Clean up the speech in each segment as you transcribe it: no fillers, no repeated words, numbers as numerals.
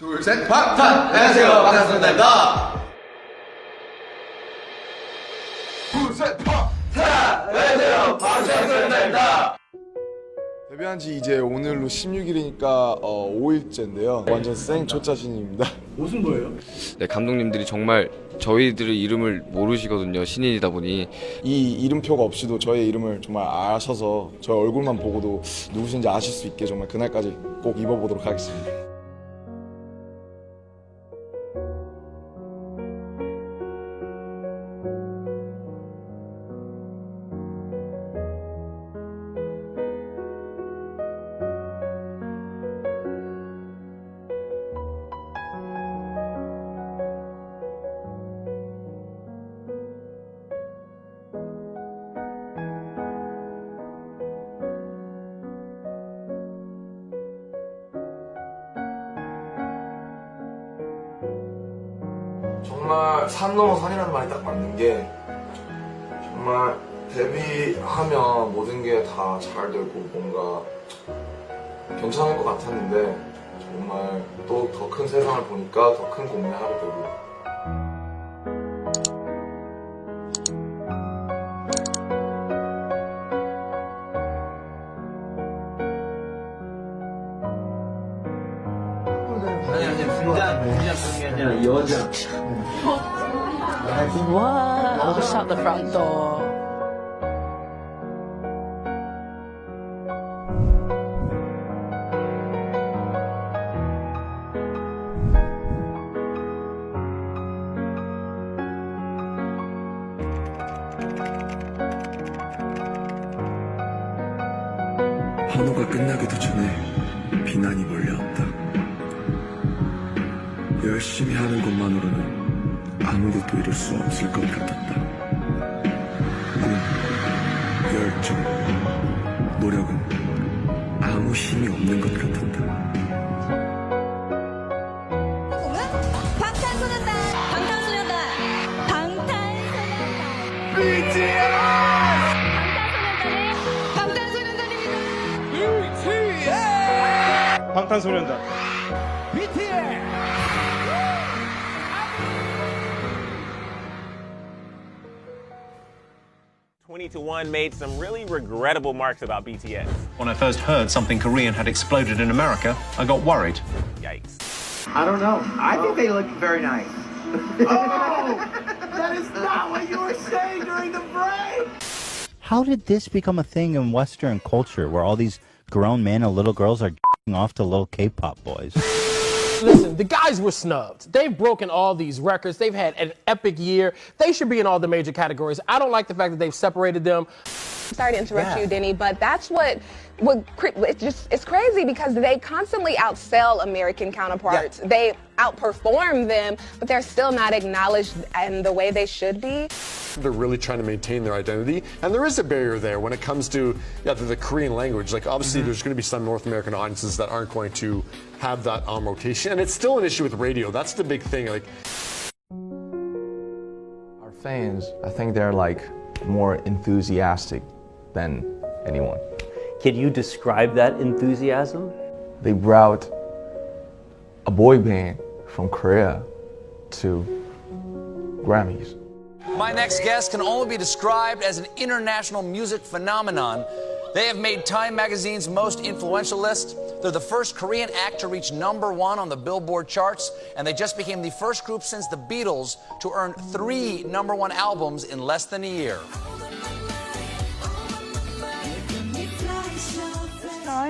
둘, 셋, 방탄! 안녕하세요, 방탄소년단입니다. 둘, 셋, 방탄! 안녕하세요, 방탄소년단입니다. 데뷔한 지 이제 오늘로 16일이니까 5일째인데요. 완전 생초짜신입니다. 옷은 뭐예요? 네, 감독님들이 정말 저희들의 이름을 모르시거든요. 신인이다 보니. 이 이름표가 없이도 저의 이름을 정말 아셔서 저의 얼굴만 보고도 누구신지 아실 수 있게 정말 그날까지 꼭 입어보도록 하겠습니다. 정말 산 넘어 산이라는 말이 딱 맞는 게 정말 데뷔하면 모든 게 다 잘 되고 뭔가 괜찮을 것 같았는데 정말 또 더 큰 세상을 보니까 더 큰 고민을 하게 되고 What? Shut the front door. 한호가 끝나기도 전에 비난이 몰려온다. 열심히 하는 것만으로는 아무것도 이룰 수 없을 것 같았다. 꿈, 열정, 노력은 아무 힘이 없는 것 같았다. 방탄소년단! 방탄소년단! 방탄소년단! BTS! 방탄소년단입니다! 방탄소년단. BTS! 20-1 made some really regrettable remarks about BTS. When I first heard something Korean had exploded in America, I got worried. Yikes. I don't know. I think they look very nice. Oh! That is not what you were saying during the break! How did this become a thing in Western culture where all these grown men and little girls are off to little K-pop boys? Listen, the guys were snubbed. They've broken all these records. They've had an epic year. They should be in all the major categories. I don't like the fact that they've separated them. Sorry to interrupt you, Denny, but that's it's crazy because they constantly outsell American counterparts. Yeah. They outperform them, but they're still not acknowledged in the way they should be. They're really trying to maintain their identity, and there is a barrier there when it comes to the Korean language. Like obviously there's going to be some North American audiences that aren't going to have that rotation, and it's still an issue with radio. That's the big thing. Like our fans, I think they're like more enthusiastic than anyone. Can you describe that enthusiasm? They brought a boy band from Korea to Grammys. My next guest can only be described as an international music phenomenon. They have made Time magazine's most influential list. They're the first Korean act to reach #1 on the Billboard charts, and they just became the first group since the Beatles to earn 3 #1 albums in less than a year.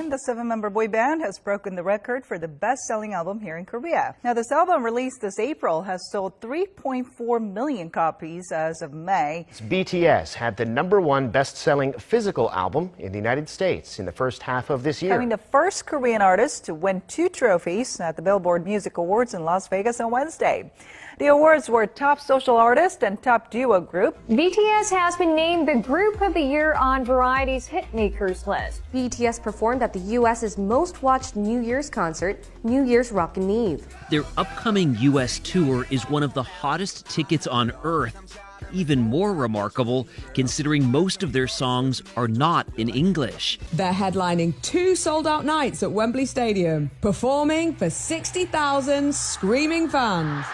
The 7-member boy band has broken the record for the best-selling album here in Korea. Now, this album, released this April, has sold 3.4 million copies as of May. BTS had the #1 best-selling physical album in the United States in the first half of this year. Becoming the first Korean artist to win 2 trophies at the Billboard Music Awards in Las Vegas on Wednesday. The awards were Top Social Artist and Top Duo Group. BTS has been named the Group of the Year on Variety's Hitmakers list. BTS performed performed at the U.S.'s most watched New Year's concert, New Year's Rockin' Eve. Their upcoming U.S. tour is one of the hottest tickets on earth. Even more remarkable, considering most of their songs are not in English. They're headlining 2 sold-out nights at Wembley Stadium, performing for 60,000 screaming fans.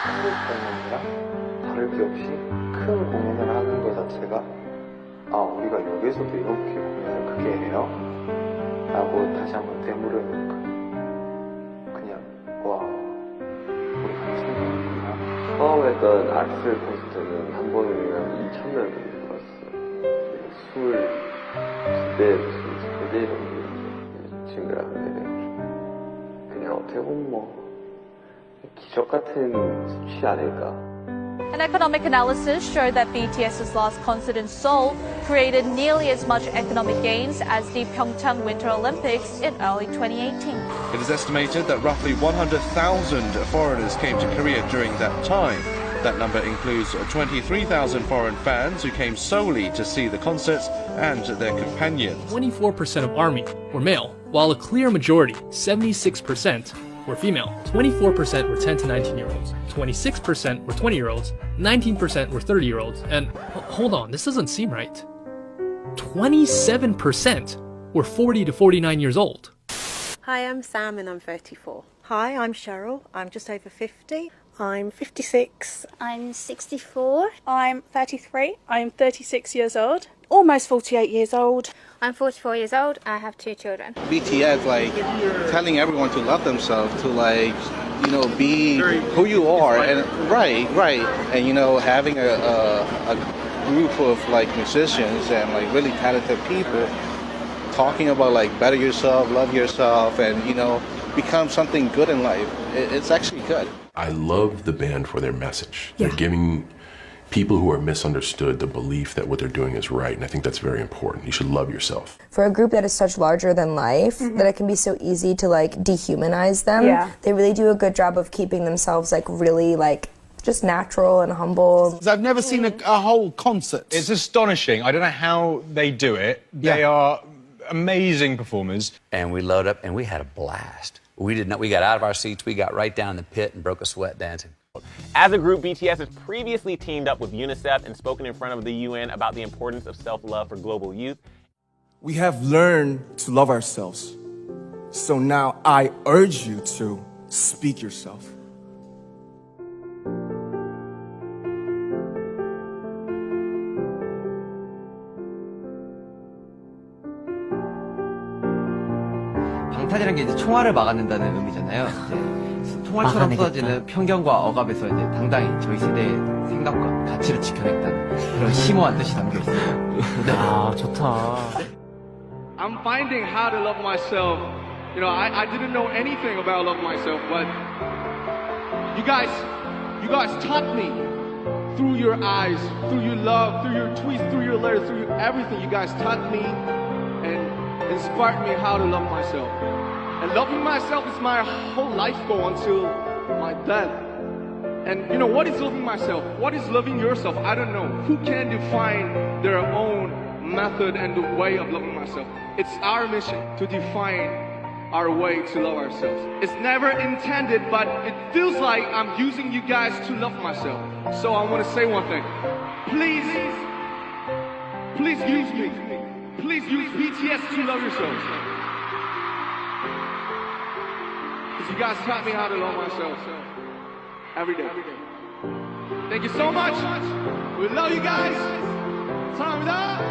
한국 공연이랑 다를 게 없이 큰 공연을 하는 것 자체가 우리가 여기서도 이렇게 공연을 크게 해요? 라고 다시 한번 되물어놓고 그냥 우리가 성공했구나. 처음 했던 악셀 콘서트는 한 번이면 2,000명 정도 들었어요. 22대, 23대 정도 친구라는데 그냥 어떻게 보면 기적 같은 수치 아닐까. An economic analysis showed that BTS's last concert in Seoul created nearly as much economic gains as the Pyeongchang Winter Olympics in early 2018. It is estimated that roughly 100,000 foreigners came to Korea during that time. That number includes 23,000 foreign fans who came solely to see the concerts and their companions. 24% of ARMY were male, while a clear majority, 76%, were female. 24% were 10 to 19-year-olds, 26% were 20-year-olds, 19% were 30-year-olds, and hold on, this doesn't seem right. 27% were 40 to 49 years old. Hi, I'm Sam and I'm 34. Hi, I'm Cheryl. I'm just over 50. I'm 56. I'm 64. I'm 33. I'm 36 years old. Almost 48 years old. I'm 44 years old. I have 2 children. BTS, telling everyone to love themselves, to be who you are, and right, and having a group of musicians and really talented people talking about better yourself, love yourself, and become something good in life. It's actually good. I love the band for their message. They're giving people who are misunderstood the belief that what they're doing is right, and I think that's very important. You should love yourself. For a group that is such larger than life, that it can be so easy to dehumanize them, they really do a good job of keeping themselves really just natural and humble. I've never seen a whole concert. It's astonishing. I don't know how they do it. They are amazing performers. And we load up and we had a blast. We got out of our seats, we got right down in the pit and broke a sweat dancing. As a group, BTS has previously teamed up with UNICEF and spoken in front of the UN about the importance of self-love for global youth. We have learned to love ourselves. So now I urge you to speak yourself. 방탄이라는 게 이제 총알을 막아낸다는 의미잖아요. 이제 총알처럼 쏟아지는 편견과 억압에서 이제 당당히 저희 세대의 생각과 가치를 지켜냈다는 그런 심오한 뜻이 담겨 있어요. 좋다. I'm finding how to love myself. I didn't know anything about love myself, but you guys taught me through your eyes, through your love, through your tweets, through your letters, through everything. You guys taught me and inspired me how to love myself. And loving myself is my whole life goal until my death. And what is loving myself? What is loving yourself? I don't know. Who can define their own method and the way of loving myself? It's our mission to define our way to love ourselves. It's never intended, but it feels like I'm using you guys to love myself. So I want to say one thing. Please use me. Please use BTS to love yourselves. Because you guys taught me how to love myself every day. Thank you so much. We love you guys. 사랑합니다.